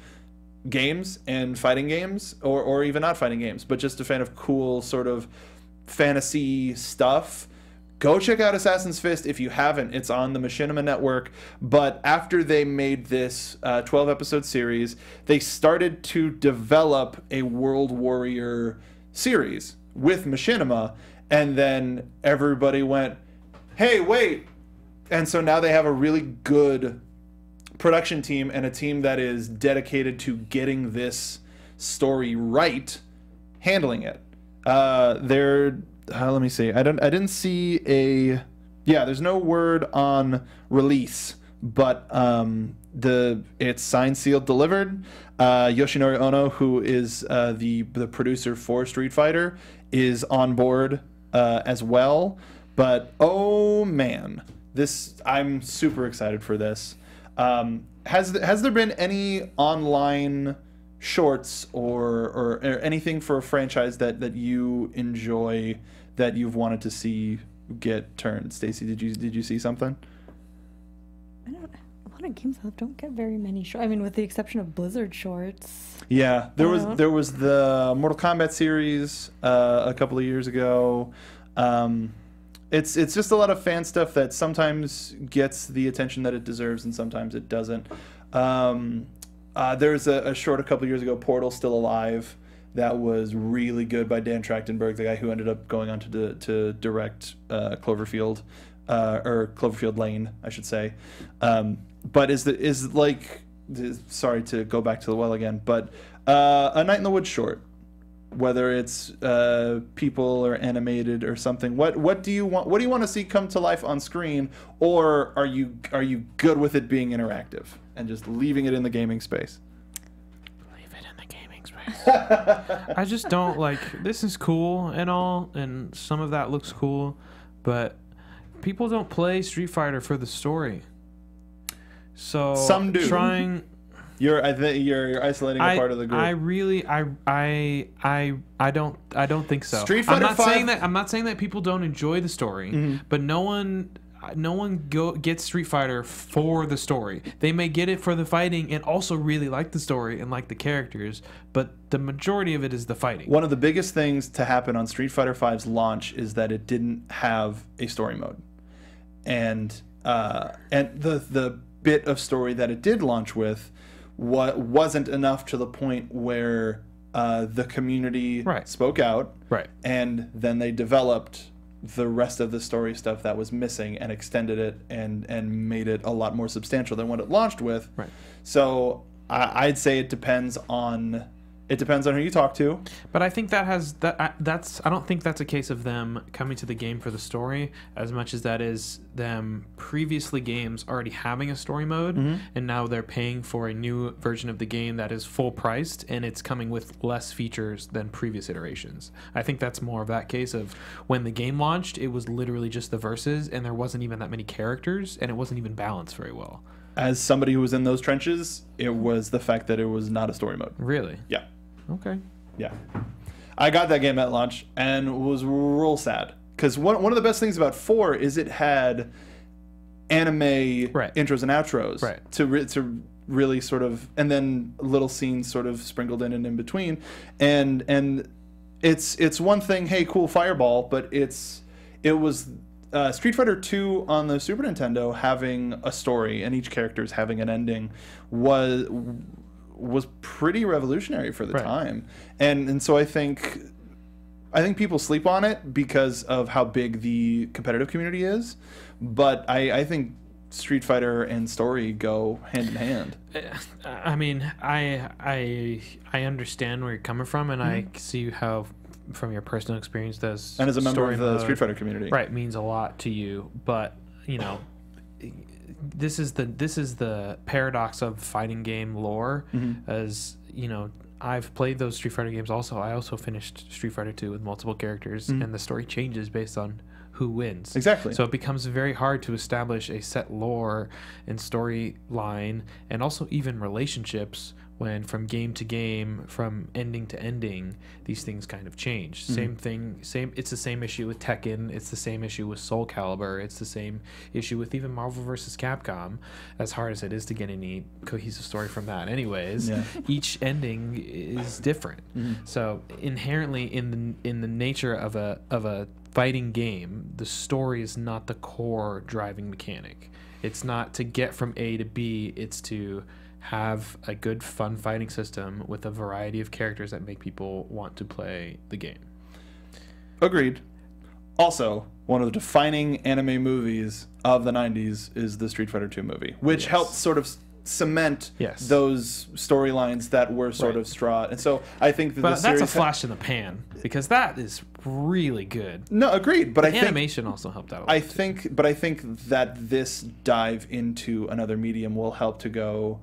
games and fighting games, or even not fighting games, but just a fan of cool sort of fantasy stuff, go check out Assassin's Fist if you haven't. It's on the Machinima Network. But after they made this 12-episode series, they started to develop a World Warrior series with Machinima, and then everybody went, hey, wait. And so now they have a really good production team and a team that is dedicated to getting this story right, handling it. Let me see. I didn't see there's no word on release, but it's signed, sealed, delivered. Yoshinori Ono, who is the producer for Street Fighter, is on board as well. But oh man, I'm super excited for this. Has there been any online shorts or anything for a franchise that you enjoy that you've wanted to see get turned? Stacy, did you see something? A lot of games don't get very many shorts. I mean, with the exception of Blizzard shorts. Yeah, there was the Mortal Kombat series a couple of years ago. It's just a lot of fan stuff that sometimes gets the attention that it deserves and sometimes it doesn't. There's a short a couple years ago, Portal Still Alive, that was really good by Dan Trachtenberg, the guy who ended up going on to direct Cloverfield, or Cloverfield Lane, I should say. But sorry to go back to the well again, but A Night in the Woods short, whether it's people or animated or something, what do you want to see come to life on screen, or are you good with it being interactive and just leaving it in the gaming space? Leave it in the gaming space. I just don't this is cool and all, and some of that looks cool, but people don't play Street Fighter for the story. So some do. You're isolating a part of the group. I don't think so. Street Fighter I'm not saying that people don't enjoy the story, but no one gets Street Fighter for the story. They may get it for the fighting and also really like the story and like the characters, but the majority of it is the fighting. One of the biggest things to happen on Street Fighter V's launch is that it didn't have a story mode, and the bit of story that it did launch with wasn't enough to the point where the community spoke out, and then they developed the rest of the story stuff that was missing and extended it and made it a lot more substantial than what it launched with. So I'd say it depends on who you talk to. But I think I don't think that's a case of them coming to the game for the story as much as that is them previously games already having a story mode, and now they're paying for a new version of the game that is full priced and it's coming with less features than previous iterations. I think that's more of that case of when the game launched, it was literally just the verses and there wasn't even that many characters and it wasn't even balanced very well. As somebody who was in those trenches, it was the fact that it was not a story mode. Really? Yeah. Okay. Yeah. I got that game at launch and was real sad. Because one of the best things about 4 is it had anime intros and outros to really sort of, and then little scenes sort of sprinkled in and in between. And it's one thing, hey, cool Fireball, but it was Street Fighter 2 on the Super Nintendo having a story and each character's having an ending was pretty revolutionary for the time. And so I think people sleep on it because of how big the competitive community is, but I think Street Fighter and story go hand in hand. I mean, I understand where you're coming from, and I see how, from your personal experience, does and as a member of the Street Fighter community, means a lot to you. But this is the paradox of fighting game lore, as I've played those Street Fighter games also. I also finished Street Fighter 2 with multiple characters, and the story changes based on who wins. Exactly. So it becomes very hard to establish a set lore and storyline, and also even relationships when from game to game, from ending to ending, these things kind of change. Same thing, it's the same issue with Tekken, it's the same issue with Soul Calibur, it's the same issue with even Marvel vs. Capcom, as hard as it is to get any cohesive story from that anyways. Each ending is different. So inherently in the nature of a fighting game, the story is not the core driving mechanic. It's not to get from A to B, it's to have a good fun fighting system with a variety of characters that make people want to play the game. Agreed. Also, one of the defining anime movies of the 90s is the Street Fighter II movie, which helped sort of cement those storylines that were sort of straw. And so I think that but the series that's a flash in the pan, because that is really good. No, agreed. But the I think animation also helped out a lot. I think that this dive into another medium will help to go,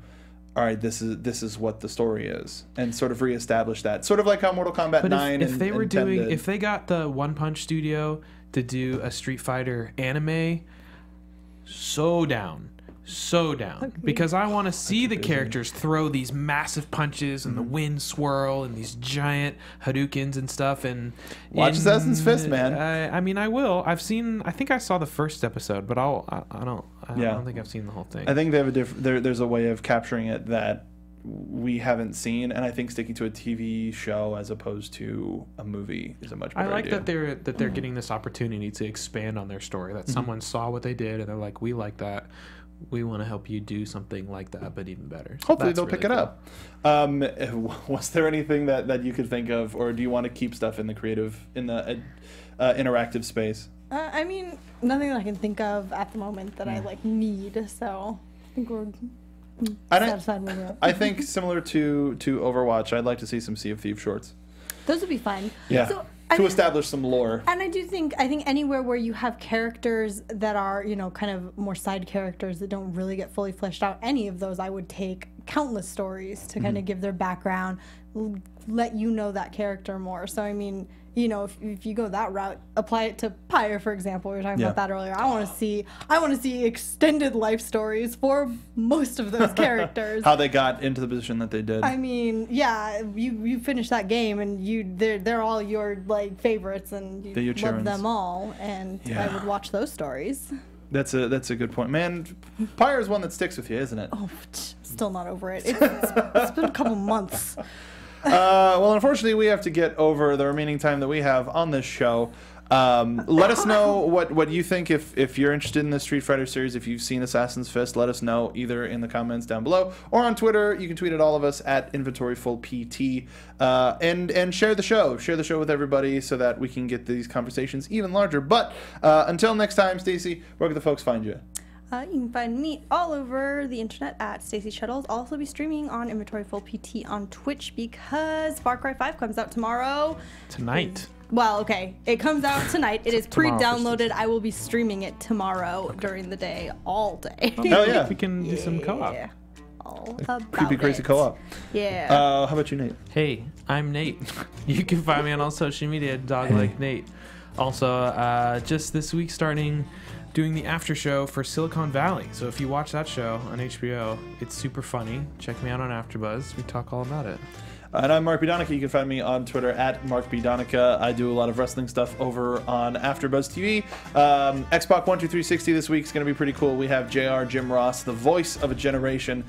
all right, this is what the story is, and sort of reestablish that. Sort of like how Mortal Kombat 9 if they were doing, 10 did. if they got the One Punch Studio to do a Street Fighter anime, so down. Because I want to see the characters throw these massive punches and the wind swirl and these giant Hadoukens and stuff. And watch Assassin's Fist, man. I mean, I will. I think I saw the first episode, but I don't think I've seen the whole thing. I think they have there's a way of capturing it that we haven't seen, and I think sticking to a TV show as opposed to a movie is a much better idea. that they're getting this opportunity to expand on their story. That someone saw what they did and they're like, we like that. We want to help you do something like that, but even better. So hopefully they'll pick it up. Was there anything that you could think of, or do you want to keep stuff in the creative, in the interactive space? I mean, nothing that I can think of at the moment that I need. So I think we're satisfied with it. I think similar to Overwatch, I'd like to see some Sea of Thieves shorts. Those would be fun. Yeah. So, establish some lore. And I think anywhere where you have characters that are, kind of more side characters that don't really get fully fleshed out, any of those I would take countless stories to kind of give their background, let you know that character more. So I mean, if you go that route, apply it to Pyre, for example. We were talking about that earlier. I want to see extended life stories for most of those characters. How they got into the position that they did. I mean, yeah, you finish that game and they're all your favorites and you love them all, and I would watch those stories. That's a good point, man. Pyre is one that sticks with you, isn't it? Oh, still not over it. It's been a couple months. Well, unfortunately, we have to get over the remaining time that we have on this show. Let us know what you think if you're interested in the Street Fighter series. If you've seen Assassin's Fist, let us know either in the comments down below or on Twitter. You can tweet at all of us at InventoryFullPT, and share the show. Share the show with everybody so that we can get these conversations even larger. But until next time, Stacy, where can the folks find you? You can find me all over the internet at Stacey Shuttles. I'll also be streaming on Inventory Full PT on Twitch because Far Cry 5 comes out tomorrow. Tonight. Well, okay. It comes out tonight. It is Tomorrow, pre-downloaded. I will be streaming it tomorrow during the day, all day. Hell yeah. We can do some co-op. Yeah. All about Creepy Crazy it. Co-op. Yeah. How about you, Nate? Hey, I'm Nate. You can find me on all social media at DogLikeNate. Also, just this week starting doing the after show for Silicon Valley. So if you watch that show on HBO, it's super funny. Check me out on AfterBuzz. We talk all about it. And I'm Mark B. Donica. You can find me on Twitter at Mark B. Donica. I do a lot of wrestling stuff over on AfterBuzz TV. Xbox 12360 this week is going to be pretty cool. We have JR Jim Ross, the voice of a generation,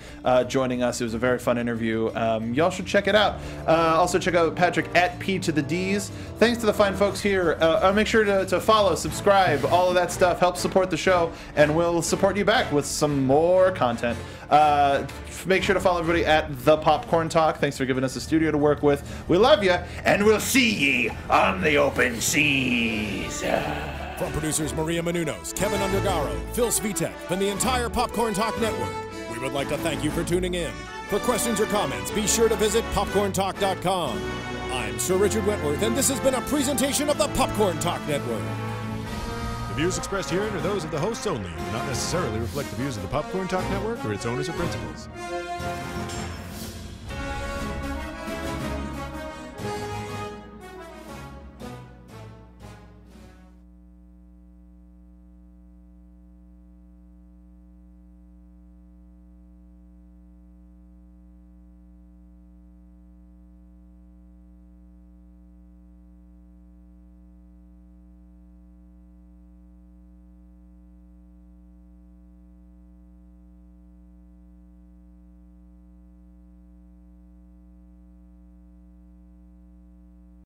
joining us. It was a very fun interview. Y'all should check it out. Also check out Patrick at P to the D's. Thanks to the fine folks here. Make sure to follow, subscribe, all of that stuff. Help support the show, and we'll support you back with some more content. Make sure to follow everybody at The Popcorn Talk. Thanks for giving us a studio to work with. We love you, and we'll see ye on the open seas. From producers Maria Menounos, Kevin Undergaro, Phil Svitek, and the entire Popcorn Talk Network, we would like to thank you for tuning in. For questions or comments, be sure to visit popcorntalk.com. I'm Sir Richard Wentworth, and this has been a presentation of the Popcorn Talk Network. The views expressed herein are those of the hosts only and do not necessarily reflect the views of the Popcorn Talk Network or its owners or principals.